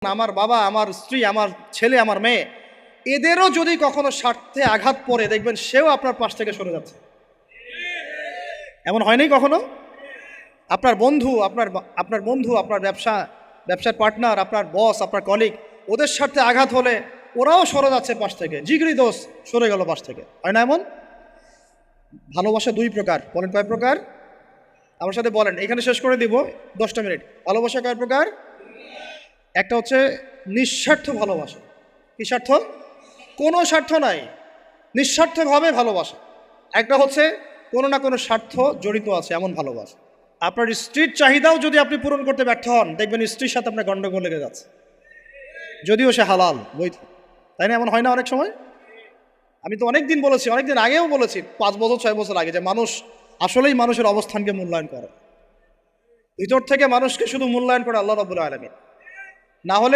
আমার বাবা, আমার স্ত্রী, আমার ছেলে, আমার মেয়ে, এদেরও যদি কখনো স্বার্থে আঘাত পড়ে, দেখবেন সেও আপনার পাশ থেকে সরে যাচ্ছে। এমন হয়নি কখনো? আপনার বন্ধু, আপনার ব্যবসার পার্টনার, আপনার বস, আপনার কলিগ, ওদের স্বার্থে আঘাত হলে ওরাও সরে যাচ্ছে পাশ থেকে। জিগরি দোষ সরে গেল পাশ থেকে, হয় না এমন? ভালোবাসা দুই প্রকার। বলেন কয় প্রকার? আমার সাথে বলেন, এখানে শেষ করে দিব 10টা মিনিট। ভালোবাসা কয় প্রকার? একটা হচ্ছে নিঃস্বার্থ ভালোবাসা। কি স্বার্থ? কোনো স্বার্থ নাই, নিঃস্বার্থভাবে ভালোবাসা। একটা হচ্ছে কোনো না কোনো স্বার্থ জড়িত আছে এমন ভালোবাসা। আপনার স্ত্রীর চাহিদাও যদি আপনি পূরণ করতে ব্যর্থ হন, দেখবেন স্ত্রীর সাথে আপনার গন্ডগোল লেগে যাচ্ছে, যদিও সে হালাল বৈধ। তাই না? এমন হয় না অনেক সময়? আমি তো অনেক দিন বলেছি, অনেক দিন আগেও বলেছি, 5 বছর 6 বছর আগে, যে মানুষ আসলেই মানুষের অবস্থানকে মূল্যায়ন করে। ভিতর থেকে মানুষকে শুধু মূল্যায়ন করে আল্লাহ রাব্বুল আলামিন। না হলে